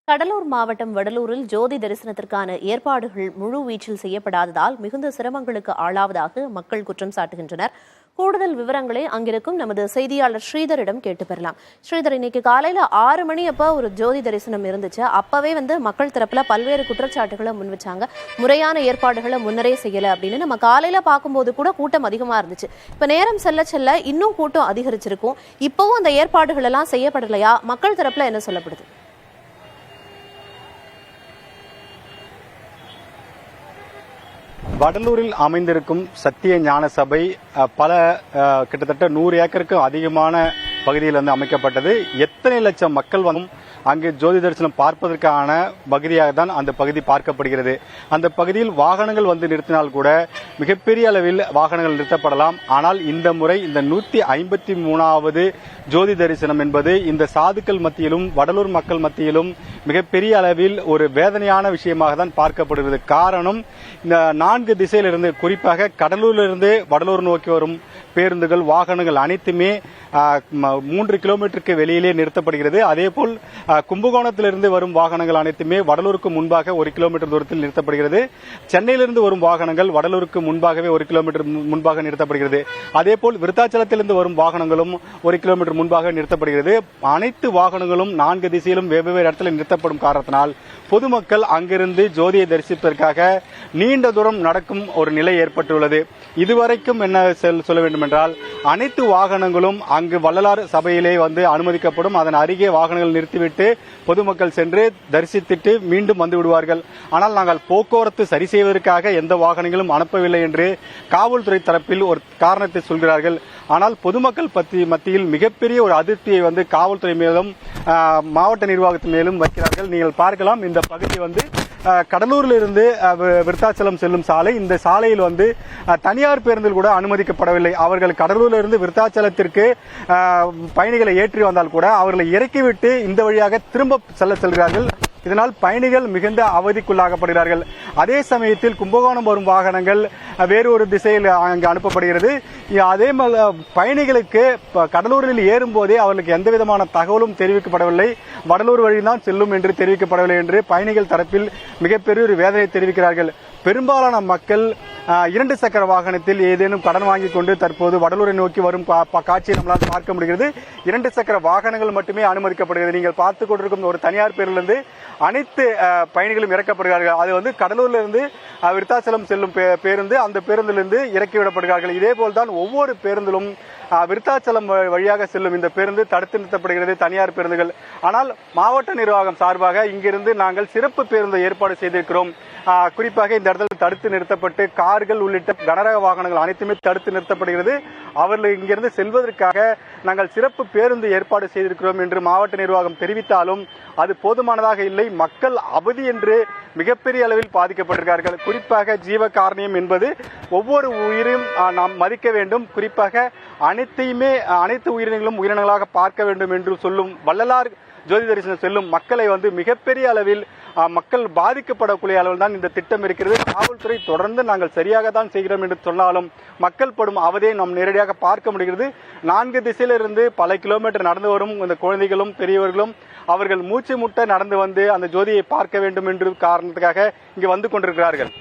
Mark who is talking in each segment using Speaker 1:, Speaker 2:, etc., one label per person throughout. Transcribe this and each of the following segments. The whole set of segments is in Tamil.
Speaker 1: கடலூர் மாவட்டம் வடலூரில் ஜோதி தரிசனத்திற்கான ஏற்பாடுகள் முழு வீச்சில் செய்யப்படாததால் மிகுந்த சிரமங்களுக்கு ஆளாவதாக மக்கள் குற்றம் சாட்டுகின்றனர். கூடுதல் விவரங்களை அங்கிருக்கும் நமது செய்தியாளர் ஸ்ரீதரிடம் கேட்டு பெறலாம். ஸ்ரீதர், இன்னைக்கு காலையில 6 மணி அப்ப ஒரு ஜோதி தரிசனம் இருந்துச்சு. அப்பவே மக்கள் தரப்புல பல்வேறு குற்றச்சாட்டுகளை முன் வச்சாங்க. முறையான ஏற்பாடுகளை முன்னரே செய்யல அப்படின்னு. நம்ம காலையில பார்க்கும்போது கூட கூட்டம் அதிகமா இருந்துச்சு. இப்ப நேரம் செல்ல செல்ல இன்னும் கூட்டம் அதிகரிச்சிருக்கும். இப்பவும் அந்த ஏற்பாடுகள் எல்லாம் செய்யப்படலையா? மக்கள் தரப்புல என்ன சொல்லப்படுது?
Speaker 2: வடலூரில் அமைந்திருக்கும் சத்திய ஞான சபை கிட்டத்தட்ட 100 ஏக்கருக்கும் அதிகமான பகுதியில் அமைக்கப்பட்டது. எத்தனை லட்சம் மக்கள் அங்கு ஜோதி தரிசனம் பார்ப்பதற்கான பகுதியாக தான் அந்த பகுதி பார்க்கப்படுகிறது. அந்த பகுதியில் வாகனங்கள் நிறுத்தினால் கூட மிகப்பெரிய அளவில் வாகனங்கள் நிறுத்தப்படலாம். ஆனால் இந்த முறை இந்த 153வது ஜோதி தரிசனம் என்பது இந்த சாதுக்கள் மத்தியிலும் வடலூர் மக்கள் மத்தியிலும் மிகப்பெரிய அளவில் ஒரு வேதனையான விஷயமாக தான் பார்க்கப்படுகிறது. காரணம், இந்த 4 திசையிலிருந்து, குறிப்பாக கடலூரிலிருந்து வடலூர் நோக்கி வரும் பேருந்துகள், வாகனங்கள் அனைத்துமே 3 கிலோமீட்டருக்கு வெளியிலே நிறுத்தப்படுகிறது. அதேபோல் கும்பகோணத்திலிருந்து வரும் வாகனங்கள் அனைத்துமே வடலூருக்கு முன்பாக 1 கிலோமீட்டர் தூரத்தில் நிறுத்தப்படுகிறது. சென்னையிலிருந்து வரும் வாகனங்கள் வடலூருக்கு முன்பாகவே 1 கிலோமீட்டர் முன்பாக நிறுத்தப்படுகிறது. அதேபோல் விருத்தாச்சலத்திலிருந்து வரும் வாகனங்களும் 1 கிலோமீட்டர் முன்பாக நிறுத்தப்படுகிறது. அனைத்து வாகனங்களும் 4 திசையிலும் வெவ்வேறு இடத்தில் நிறுத்தப்படும் காரணத்தினால் பொதுமக்கள் அங்கிருந்து ஜோதியை தரிசிப்பதற்காக நீண்ட தூரம் நடக்கும் ஒரு நிலை ஏற்பட்டுள்ளது. இதுவரைக்கும் என்ன சொல்ல வேண்டும் என்றால், அனைத்து வாகனங்களும் அங்கு வள்ளலார் சபையிலே அனுமதிக்கப்படும். அதன் அருகே வாகனங்கள் நிறுத்திவிட்டு பொதுமக்கள் சென்று தரிசித்துட்டு மீண்டும் வந்து விடுவார்கள். ஆனால் நாங்கள் போக்குவரத்து சரி செய்வதற்காக எந்த வாகனங்களும் அனுப்பவில்லை என்று காவல்துறை தரப்பில் ஒரு காரணத்தை சொல்கிறார்கள். ஆனால் பொதுமக்கள் மத்தியில் மிகப்பெரிய ஒரு அதிருப்தியை காவல்துறை மேலும் மாவட்ட நிர்வாகத்தின் மேலும் வைக்கிறார்கள். நீங்கள் பார்க்கலாம், இந்த பகுதி கடலூரில் இருந்து விருத்தாச்சலம் செல்லும் சாலை. இந்த சாலையில் தனியார் பேருந்தில் கூட அனுமதிக்கப்படவில்லை. அவர்கள் கடலூரில் இருந்து விருத்தாச்சலத்திற்கு பயணிகளை ஏற்றி வந்தால் கூட அவர்களை இறக்கிவிட்டு இந்த வழியாக திரும்ப செல்கிறார்கள். இதனால் பயணிகள் மிகுந்த அவதிக்குள்ளாகப்படுகிறார்கள். அதே சமயத்தில் கும்பகோணம் வரும் வாகனங்கள் வேறு ஒரு திசையில் அங்கு அனுப்பப்படுகிறது. அதே பயணிகளுக்கு கடலூரில் ஏறும் போதே அவர்களுக்கு எந்த விதமான தகவலும் தெரிவிக்கப்படவில்லை. வடலூர் வழிதான் செல்லும் என்று தெரிவிக்கப்படவில்லை என்று பயணிகள் தரப்பில் மிகப்பெரிய ஒரு வேதனை தெரிவிக்கிறார்கள். பெரும்பாலான மக்கள் 2 சக்கர வாகனத்தில் ஏதேனும் கடன் வாங்கிக் கொண்டு தற்போது வடலூரை நோக்கி வரும் காட்சியை நம்மளால் பார்க்க முடிகிறது. 2 சக்கர வாகனங்கள் மட்டுமே அனுமதிக்கப்படுகிறது. நீங்கள் பார்த்துக் கொண்டிருக்கும் ஒரு தனியார் பேருந்திலிருந்து அனைத்து பயணிகளும் இறக்கப்படுகிறார்கள். அது கடலூரிலிருந்து விருத்தாச்சலம் செல்லும் பேருந்து, அந்த பேருந்திலிருந்து இறக்கிவிடப்படுகிறார்கள். இதேபோல்தான் ஒவ்வொரு பேருந்திலும் விருத்தாச்சலம் வழியாக செல்லும் இந்த பேருந்து தடுத்து நிறுத்தப்படுகிறது, தனியார் பேருந்துகள். ஆனால் மாவட்ட நிர்வாகம் சார்பாக இங்கிருந்து நாங்கள் சிறப்பு பேருந்து ஏற்பாடு செய்திருக்கிறோம். குறிப்பாக இந்த இடத்தில் தடுத்து நிறுத்தப்பட்டு கார்கள் உள்ளிட்ட கனரக வாகனங்கள் அனைத்துமே தடுத்து நிறுத்தப்படுகிறது. அவர்கள் இங்கிருந்து செல்வதற்காக நாங்கள் சிறப்பு பேருந்து ஏற்பாடு செய்திருக்கிறோம் என்று மாவட்ட நிர்வாகம் தெரிவித்தாலும் அது போதுமானதாக இல்லை. மக்கள் அவதி என்று மிகப்பெரிய அளவில் பாதிக்கப்பட்டிருக்கிறார்கள். குறிப்பாக ஜீவ காரணியம் என்பது ஒவ்வொரு உயிரையும் நாம் மதிக்க வேண்டும். குறிப்பாக அனைத்து உயிரினங்களும் உயிரினங்களாக பார்க்க வேண்டும் என்று சொல்லும் வள்ளலார் ஜோதி தரிசனம் செல்லும் மக்களை மிகப்பெரிய அளவில் மக்கள் பாதிக்கப்படக்கூடிய அளவில் தான் இந்த திட்டம் இருக்கிறது. காவல்துறை தொடர்ந்து நாங்கள் சரியாக தான் செய்கிறோம் என்று சொன்னாலும் மக்கள் படும் அவதியை நாம் நேரடியாக பார்க்க முடிகிறது. 4 திசையிலிருந்து பல கிலோமீட்டர் நடந்து வரும் இந்த குழந்தைகளும் பெரியவர்களும் அவர்கள் மூச்சு முட்ட நடந்து அந்த ஜோதியை பார்க்க வேண்டும் என்று காரணத்துக்காக இங்கு கொண்டிருக்கிறார்கள்.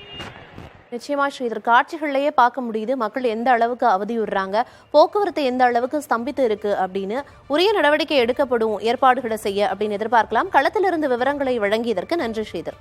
Speaker 1: நிச்சயமா ஸ்ரீதர், காட்சிகள்லயே பார்க்க முடியுது மக்கள் எந்த அளவுக்கு அவதியுறாங்க, போக்குவரத்து எந்த அளவுக்கு ஸ்தம்பித்து இருக்கு அப்படின்னு. உரிய நடவடிக்கை எடுக்கப்படும் ஏற்பாடுகளை செய்ய அப்படின்னு எதிர்பார்க்கலாம். களத்திலிருந்து விவரங்களை வழங்கியதற்கு நன்றி ஸ்ரீதர்.